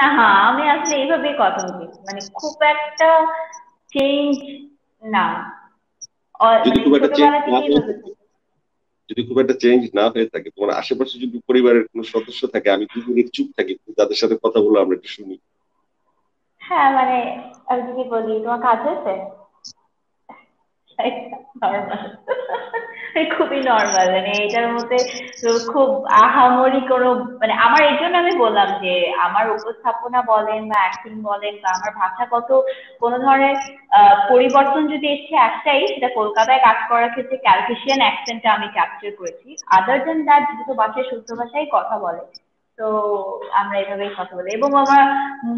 হ্যাঁ, আমি আসলে এইভাবেই কথা বলি, মানে খুব একটা চেঞ্জ না। যদি মানে খুব একটা চেঞ্জ ছোটবেলা না থেকেই হয়ে এইভাবে থাকে, থাকি। যদি খুব একটা চেঞ্জ না হয়ে থাকে, তোমার আশেপাশে যদি পরিবারের কোনো সদস্য থাকে, আমি 2 মিনিট চুপ থাকি, তুমি তাদের সাথে কথা বলে আমরা একটু শুনি। হ্যাঁ মানে আমি যদি বলি তোমার কাজ হয়েছে, নর্মাল, খুবই নর্মাল, মানে এটার মধ্যে তো খুব আহামরি কোনো, মানে আমার এই জন্য আমি বললাম যে আমার উপস্থাপনা বলেন বা অ্যাক্টিং বলেন বা আমার ভাষাগত কোনো ধরনের পরিবর্তন যদি এসছে একটাই, সেটা কলকাতায় কাজ করার ক্ষেত্রে ক্যালকেশিয়ান অ্যাকসেন্টটা আমি ক্যাপচার করেছি। আদার দেন দ্যাট যেহেতু বাসায় শুদ্ধ ভাষায় কথা বলে, তো আমরা এভাবেই কথা বলি। এবং আমরা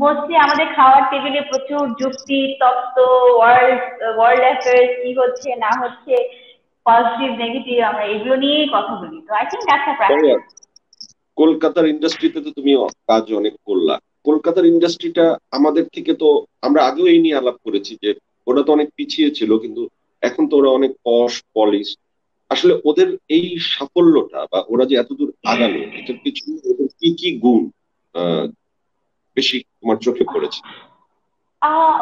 মোস্টলি আমাদের খাওয়ার টেবিলে প্রচুর যুক্তি তত্ত্ব, ওয়ার্ল্ড ওয়ার্ল্ড অ্যাফেয়ার্স কি হচ্ছে না হচ্ছে, পজিটিভ নেগেটিভ, আমরা এগুলো নিয়েই কথা বলি। তো আই থিঙ্ক দ্যাটস আ তাই প্র্যাকটিস। আর কলকাতার ইন্ডাস্ট্রিতে তো তুমি কাজ অনেক করলা। কলকাতার ইন্ডাস্ট্রিটা আমাদের থেকে তো, আমরা আগেও এই নিয়ে আলাপ করেছি যে ওরা তো অনেক পিছিয়ে ছিল, কিন্তু এখন তো ওরা অনেক পশ পলিশ। আসলে ওদের এই সাফল্যটা বা ওরা যে এতদূর আগালো, এটার পিছনে ওদের কি কি গুণ আহ বেশি তোমার চোখে পড়েছে?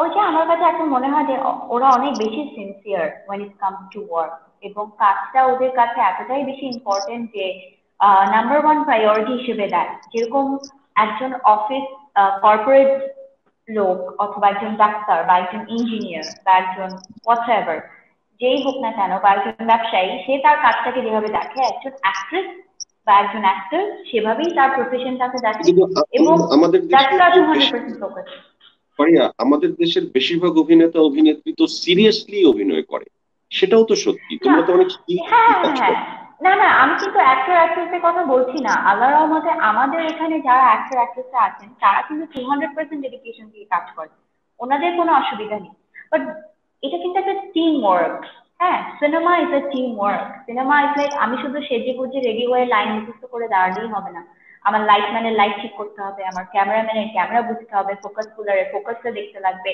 ওইটা আমার কাছে এখন মনে হয় যে ওরা অনেক বেশি sincere when it comes to work, এবং কাজটা ওদের কাছে এতটাই বেশি ইম্পর্টেন্ট যে নাম্বার ওয়ান প্রায়োরিটি হিসেবে দেয়। যেরকম একজন অফিস কর্পোরেট লোক অথবা একজন ডাক্তার বা একজন ইঞ্জিনিয়ার বা একজন হোয়াটস এভার, যেই হোক না কেন, বা একজন ব্যবসায়ী, সে তার কাজটাকে যেভাবে দেখে, একজন অ্যাক্ট্রেস বা একজন অ্যাক্টর সেভাবেই তার প্রফেশনটাকে দেখে। কিন্তু এবং আমাদের দ্যাটস দেশের তার যে 200% ফোকাস। পারিয়া, আমাদের দেশের বেশিরভাগ অভিনেতা অভিনেত্রী তো সিরিয়াসলি অভিনয় করে। সেটাও তো সত্যি, না, তোমরা তো অনেক হ্যাঁ সিরিয়াসলি হ্যাঁ কাজ হ্যাঁ, করো। না না, আমি কিন্তু অ্যাক্টর অ্যাক্ট্রেসের কথা বলছি না। আল্লাহর রহমতে আমাদের এখানে যারা অ্যাক্টর অ্যাক্ট্রেসরা আছেন তারা কিন্তু 200% ডেডিকেশন দিয়ে কাজ করে, ওনাদের কোনো অসুবিধা নেই। বাট এটা কিন্তু একটা টিম ওয়ার্ক। হ্যাঁ, cinema is a team work. Cinema is like আমি শুধু সেজে গুজে রেডি হয়ে লাইন মুখস্থ করে দাঁড়ালেই হবে না। আমার লাইট ম্যানের লাইট ঠিক করতে হবে, আমার ক্যামেরাম্যানের ক্যামেরা বুঝতে হবে, ফোকাস পুলারের ফোকাসটা দেখতে লাগবে,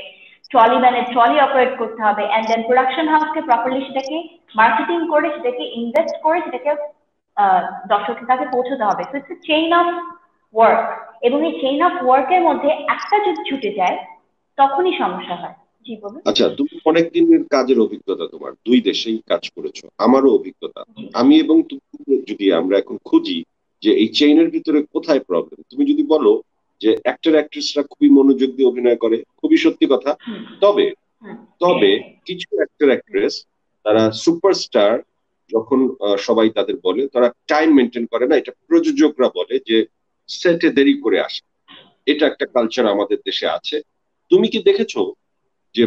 ট্রলি ম্যানের ট্রলি অপারেট করতে হবে, অ্যান্ড দেন প্রোডাকশন হাউসকে প্রপারলি সেটাকে মার্কেটিং করে, সেটাকে ইনভেস্ট করে, সেটাকে আহ, দর্শকের কাছে পৌঁছতে হবে। তো ইটস চেইন অফ ওয়ার্ক। এবং এই চেইন অফ ওয়ার্কের মধ্যে একটা যদি ছুটে যায় তখনই সমস্যা হয়। জি বলুন। আচ্ছা, তুমি অনেক দিনের কাজের অভিজ্ঞতা, তোমার 2 দেশেই কাজ করেছো, আমারও অভিজ্ঞতা। জি। আমি এবং তুমি যদি আমরা এখন খুঁজি যে এই চেইনের ভিতরে কোথায় প্রবলেম, তুমি যদি বলো যে অ্যাক্টর অ্যাক্ট্রেসরা খুবই মনোযোগ দিয়ে অভিনয় করে, খুবই সত্যি কথা। হুম তবে হুম তবে কিছু অ্যাক্টর হুম অ্যাক্ট্রেস, তারা সুপারস্টার যখন সবাই তাদের বলে, তারা টাইম মেনটেন করে না, এটা প্রযোজকরা বলে যে সেটে দেরি করে আসে। এটা একটা কালচার আমাদের দেশে আছে। তুমি কি দেখেছো যে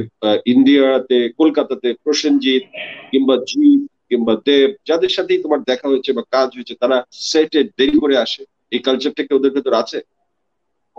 ইন্ডিয়াতে, কলকাতাতে প্রসেনজিৎ কিংবা জিৎ কিংবা দেব, যাদের সাথেই তোমার দেখা হয়েছে বা কাজ হয়েছে, তারা সেটে দেরি করে আসে? এই কালচারটা কি ওদের ভেতর আছে?